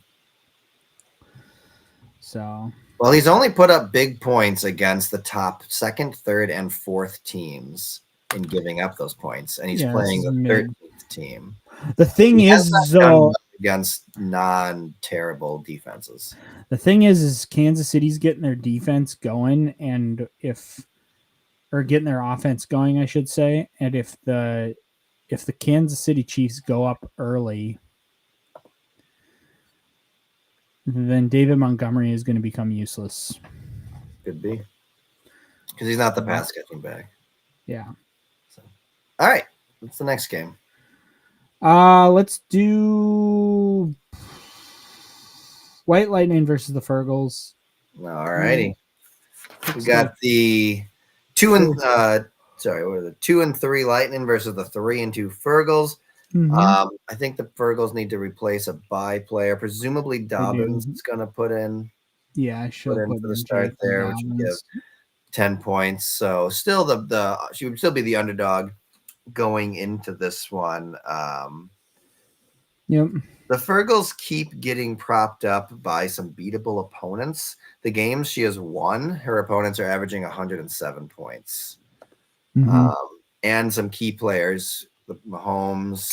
So, well, he's only put up big points against the top second, third, and fourth teams in giving up those points, and he's playing the 13th team. The thing is, though, against non-terrible defenses. The thing is Kansas City's getting their defense going, and getting their offense going, I should say, and if the Kansas City Chiefs go up early, then David Montgomery is going to become useless. Could be. Because he's not the pass catching back. Yeah. So. All right. What's the next game? Let's do White Lightning versus the Fergals. All righty. We got the 2 and 3 Lightning versus the 3 and 2 Fergals. Mm-hmm. I think the Fergals need to replace a bye player. Presumably Dobbins is going to put in. Yeah, I should put in for the start there, which would give 10 points. So still she would still be the underdog going into this one. Yep. The Fergals keep getting propped up by some beatable opponents. The games she has won, her opponents are averaging 107 points. Mm-hmm. And some key players, Mahomes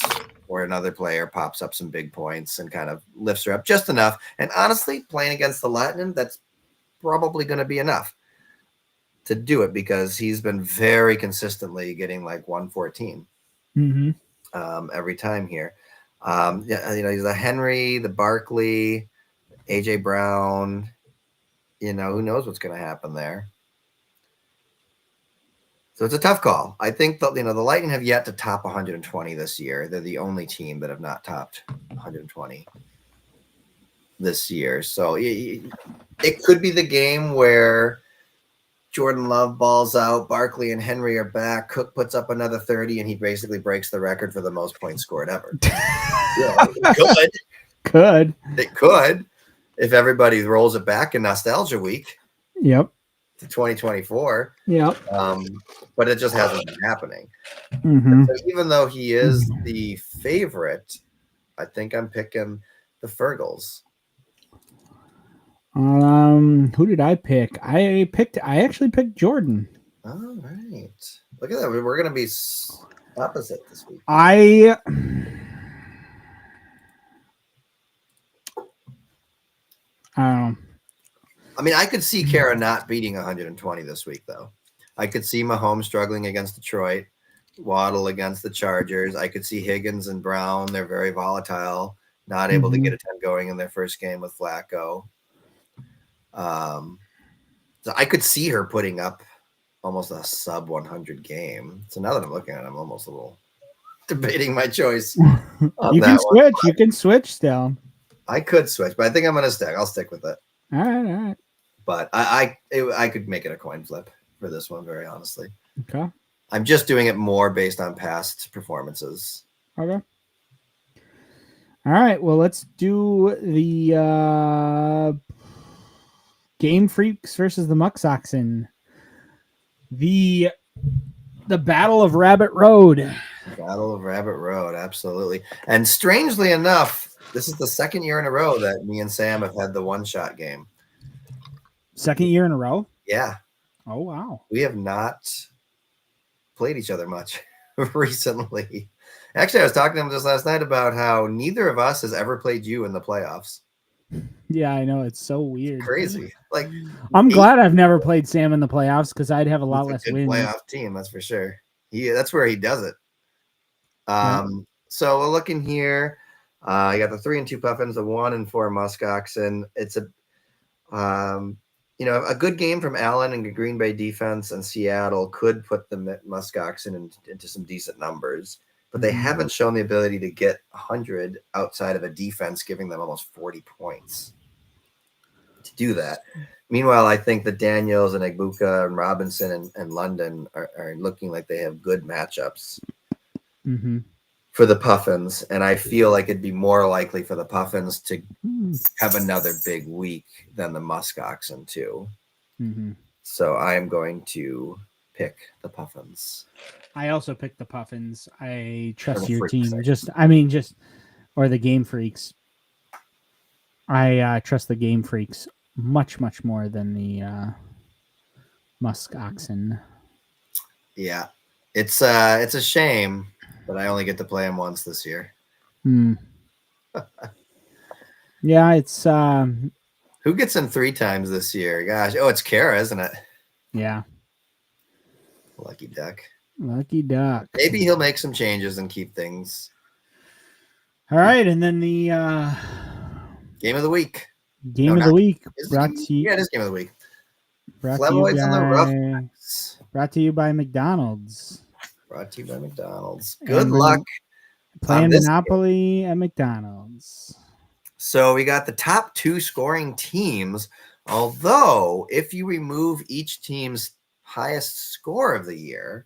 or another player pops up some big points and kind of lifts her up just enough. And honestly, playing against the Lightning, that's probably going to be enough to do it because he's been very consistently getting like 114 every time here. He's the Henry, the Barkley, AJ Brown. Who knows what's going to happen there. So it's a tough call. I think that the Lightning have yet to top 120 this year. They're the only team that have not topped 120 this year. So it could be the game where Jordan Love balls out, Barkley and Henry are back, Cook puts up another 30, and he basically breaks the record for the most points scored ever. It could. It could. If everybody rolls it back in Nostalgia Week. Yep. To 2024. Yep. But it just hasn't been happening. Mm-hmm. So even though he is the favorite, I think I'm picking the Fergals. Who did I pick? I actually picked Jordan. All right. Look at that. We're going to be opposite this week. I don't know. I mean, I could see Kara not beating 120 this week, though. I could see Mahomes struggling against Detroit, Waddle against the Chargers. I could see Higgins and Brown. They're very volatile, not able to get a 10 going in their first game with Flacco. So I could see her putting up almost a sub 100 game. So now that I'm looking at it, I'm almost a little debating my choice. You can switch. You can switch still. I could switch, but I think I'm going to stick. I'll stick with it. All right. But I could make it a coin flip for this one, very honestly. Okay. I'm just doing it more based on past performances. Okay. All right. Well, let's do the Game Freaks versus the Muck Oxen. The Battle of Rabbit Road. Battle of Rabbit Road, absolutely. And strangely enough, this is the second year in a row that me and Sam have had the one-shot game. Second year in a row? Yeah. Oh, wow. We have not played each other much recently. Actually, I was talking to him just last night about how neither of us has ever played you in the playoffs. Yeah, I know. It's so weird. It's crazy. I'm glad I've never played Sam in the playoffs because I'd have a lot less wins. Playoff team, that's for sure. That's where he does it. So we're looking here. You got the 3 and 2 Puffins, the 1 and 4 Muskoxen. It's a good game from Allen and the Green Bay defense, and Seattle could put the Muskoxen into some decent numbers, but they haven't shown the ability to get 100 outside of a defense giving them almost 40 points to do that. Meanwhile, I think the Daniels and Egbuka and Robinson and London are looking like they have good matchups. For the Puffins, and I feel like it'd be more likely for the Puffins to have another big week than the Muskoxen too. So I am going to pick the Puffins. I also picked the Puffins. I trust your Freaks, team. Or the Game Freaks. I trust the Game Freaks much more than the musk oxen. Yeah, it's a shame that I only get to play him once this year. Yeah, it's who gets him 3 times this year? Gosh, it's Kara, isn't it? Yeah, lucky duck. Lucky duck. Maybe he'll make some changes and keep things. All right, and then the game of the week. Game of the week brought to you. Yeah, it is game of the week. Flemoids on the Roughnecks. Brought to you by McDonald's. Good luck playing Monopoly at McDonald's. So we got the top 2 scoring teams. Although, if you remove each team's highest score of the year,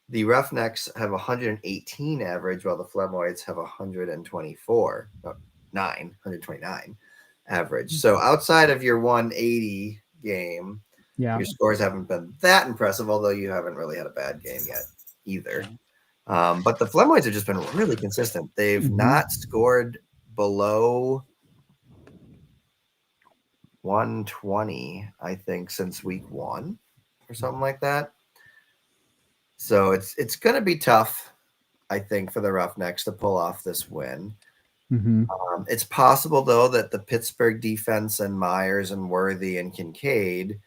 the Roughnecks have 118 average, while the Flemoids have 129 average. So outside of your 180 game, your scores haven't been that impressive, although you haven't really had a bad game yet either. But the Flemoids have just been really consistent. They've not scored below 120, I think, since week 1 or something like that. So it's going to be tough, I think, for the Roughnecks to pull off this win. It's possible, though, that the Pittsburgh defense and Myers and Worthy and Kincaid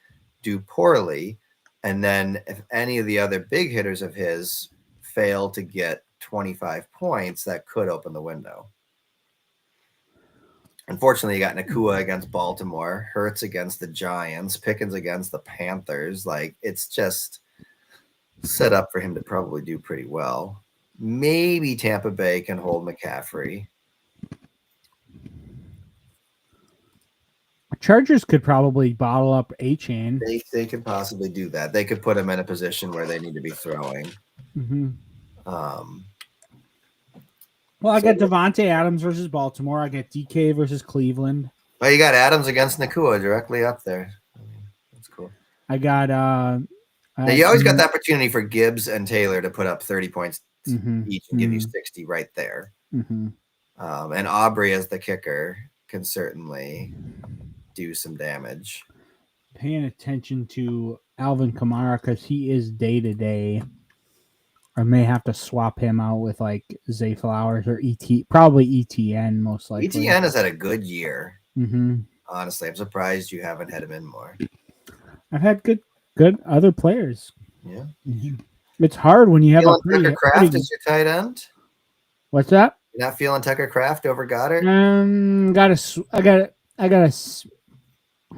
do poorly. And then if any of the other big hitters of his fail to get 25 points, that could open the window. Unfortunately, you got Nakua against Baltimore, Hurts against the Giants, Pickens against the Panthers. Like, it's just set up for him to probably do pretty well. Maybe Tampa Bay can hold McCaffrey. Chargers could probably bottle up A-Chain. They could possibly do that. They could put him in a position where they need to be throwing. Well, I got Devontae Adams versus Baltimore. I got DK versus Cleveland. Oh, you got Adams against Nakua directly up there. That's cool. I got now you always got the opportunity for Gibbs and Taylor to put up 30 points each and give you 60 right there. And Aubrey as the kicker can certainly do some damage. Paying attention to Alvin Kamara because he is day-to-day. I may have to swap him out with like Zay Flowers or probably ETN most likely. ETN has had a good year. Honestly, I'm surprised you haven't had him in more. I've had good other players. Yeah. It's hard when you have a Tucker Kraft as your tight end. What's that? You're not feeling Tucker Kraft over Goddard? I gotta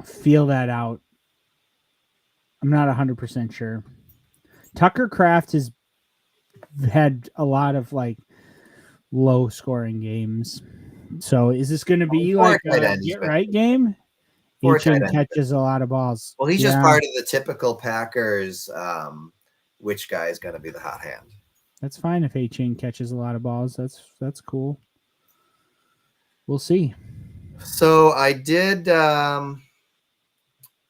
feel that out. I'm not 100% sure. Tucker Kraft has had a lot of like low scoring games. So is this going to be like a get right game? A-Chain catches a lot of balls. Well, he's just part of the typical Packers. Which guy is going to be the hot hand? That's fine if A-Chain catches a lot of balls. That's cool. We'll see. So I did go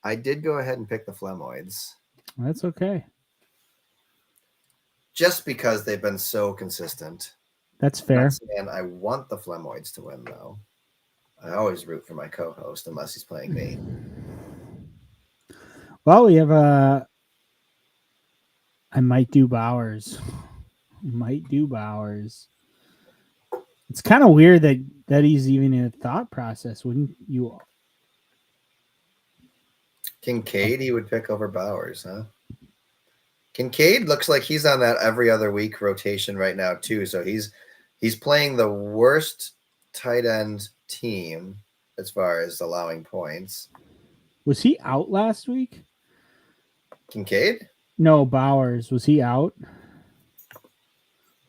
ahead and pick the Flemoids. That's okay. Just because they've been so consistent. That's fair. And I want the Flemoids to win, though. I always root for my co-host unless he's playing me. Well, we have I might do Bowers. It's kind of weird that he's even in a thought process. Wouldn't you? Kincaid, he would pick over Bowers, huh? Kincaid looks like he's on that every other week rotation right now too. So he's playing the worst tight end team as far as allowing points. Was he out last week? Kincaid? No, Bowers. Was he out?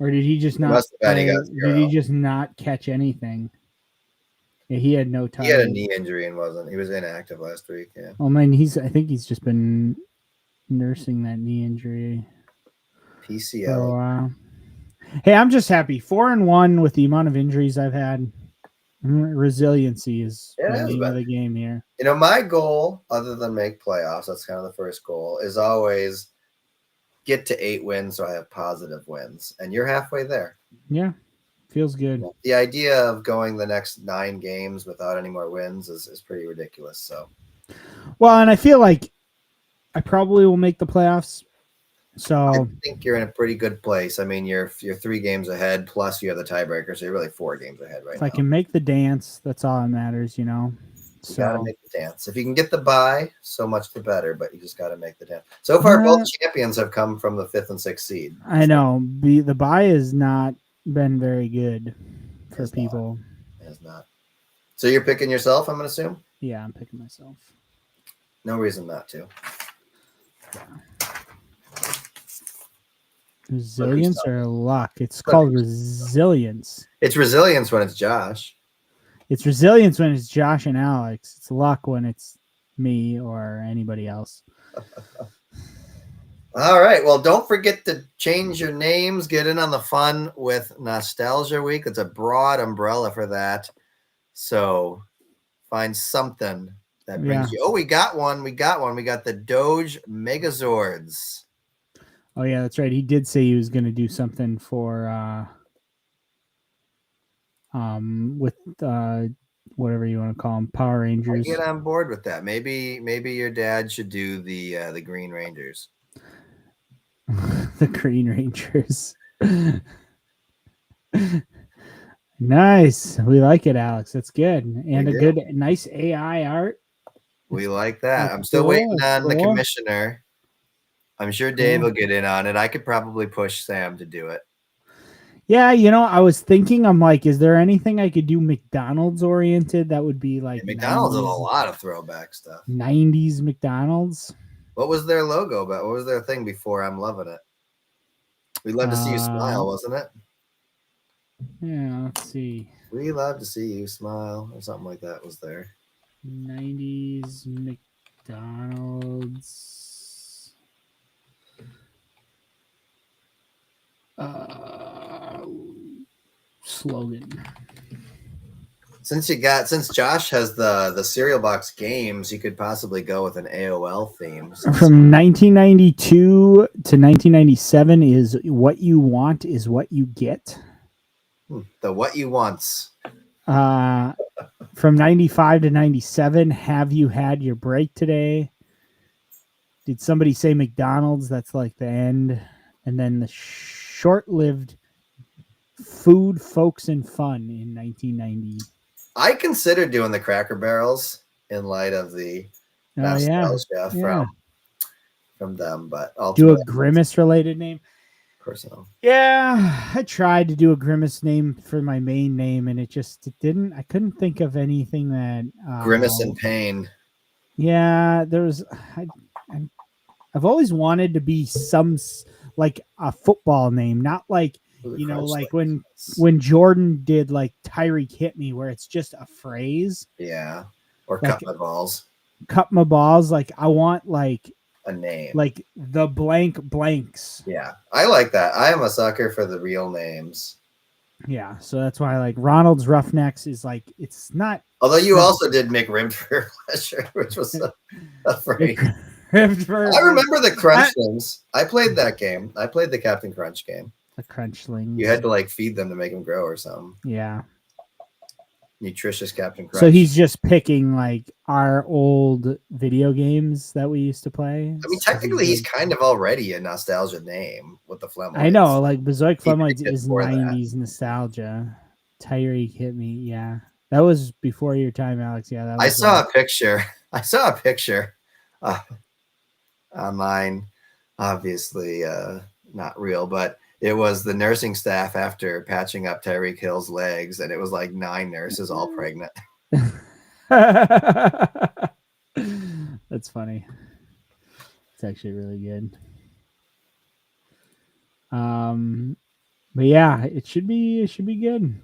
Or did he just not did he just not catch anything? Yeah, he had no time. He had a knee injury and he was inactive last week, yeah. Oh man, I think he's just been nursing that knee injury. PCL. For a while. Hey, I'm just happy. 4-1 with the amount of injuries I've had. Resiliency is the name of the game here. You know, my goal, other than make playoffs, that's kind of the first goal, is always get to 8 wins so I have positive wins. And you're halfway there. Yeah. Feels good. The idea of going the next 9 games without any more wins is pretty ridiculous. So, well, and I feel like I probably will make the playoffs. So I think you're in a pretty good place. I mean, you're 3 games ahead, plus you have the tiebreaker, so you're really 4 games ahead right if now. I can make the dance, that's all that matters, you know. You gotta make the dance. If you can get the bye, so much the better. But you just gotta make the dance. So far, both champions have come from the 5th and 6th seed. I know the bye has not been very good for people. It has not. So you're picking yourself, I'm gonna assume. Yeah, I'm picking myself. No reason not to. Yeah. Resilience or luck? It's called resilience. It's resilience when it's Josh. It's resilience when it's Josh and Alex. It's luck when it's me or anybody else. All right. Well, don't forget to change your names. Get in on the fun with Nostalgia Week. It's a broad umbrella for that. So find something that brings you. Oh, we got one. We got the Doge Megazords. Oh, yeah, that's right. He did say he was going to do something for with whatever you want to call them, Power Rangers. I get on board with that. Maybe your dad should do the Green Rangers. The Green Rangers. Nice. We like it, Alex. That's good. And nice AI art. We like that. I'm still waiting on the commissioner. I'm sure Dave will get in on it. I could probably push Sam to do it. Yeah, I was thinking, I'm like, is there anything I could do McDonald's oriented that would be like McDonald's has a lot of throwback stuff. 90s McDonald's. What was their logo about? What was their thing before I'm loving it? We love to see you smile, wasn't it? Yeah, let's see. We love to see you smile or something like that was there. 90s McDonald's. Slogan. Since Josh has the cereal box games, you could possibly go with an AOL theme. From 1992 to 1997 is what you want is what you get. The what you wants. From 95 to 97, have you had your break today? Did somebody say McDonald's? That's like the end. And then the short-lived Food, Folks, and Fun in 1990. I considered doing the Cracker Barrels in light of the nostalgia from them, but do a Grimace-related name. Personal. Yeah, I tried to do a Grimace name for my main name, and it didn't. I couldn't think of anything that Grimace and Pain. Yeah, I've always wanted to be like a football name, not like like when Jordan did like Tyreek hit me, where it's just a phrase. Yeah, or like, cut my balls. Cut my balls. Like I want like a name, like the blank blanks. Yeah, I like that. I am a sucker for the real names. Yeah, so that's why like Ronald's Roughnecks is like it's not. Although you also did make ribbed for pleasure, which was a phrase. I remember the Crunchlings. I played that game. I played the Captain Crunch game. The Crunchlings. You had to like feed them to make them grow or something. Yeah. Nutritious Captain Crunch. So he's just picking like our old video games that we used to play. I mean, technically, he's kind of already a nostalgia name with the Flemoids. I know, like Berserk Flemoids is 90s nostalgia. Tyreek hit me. Yeah. That was before your time, Alex. Yeah. That was I saw a picture. Online, obviously not real, but it was the nursing staff after patching up Tyreek Hill's legs, and it was like 9 nurses all pregnant. That's funny. It's actually really good. But yeah, it should be good.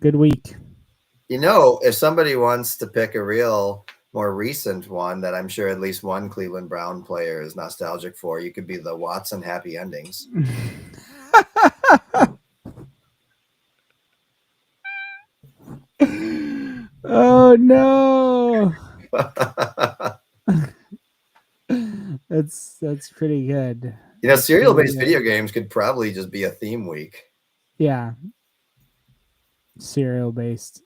Good week. If somebody wants to pick a real more recent one that I'm sure at least one Cleveland Brown player is nostalgic for, you could be the Watson Happy Endings. Oh no. That's pretty good. Serial-based video games could probably just be a theme week. Yeah. cereal based.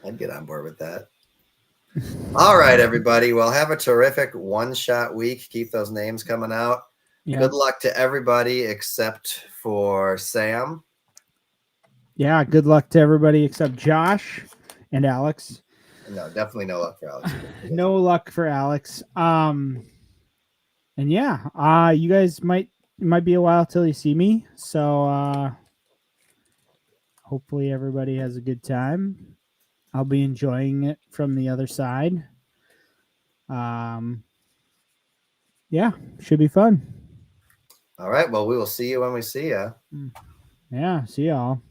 I'd get on board with that. All right, everybody. Well, have a terrific one-shot week. Keep those names coming out. Yep. Good luck to everybody except for Sam. Yeah, good luck to everybody except Josh and Alex. No, definitely no luck for Alex. No luck for Alex. And yeah, you guys might be a while till you see me. So hopefully everybody has a good time. I'll be enjoying it from the other side. Yeah, should be fun. All right. Well, we will see you when we see you. Yeah, see y'all.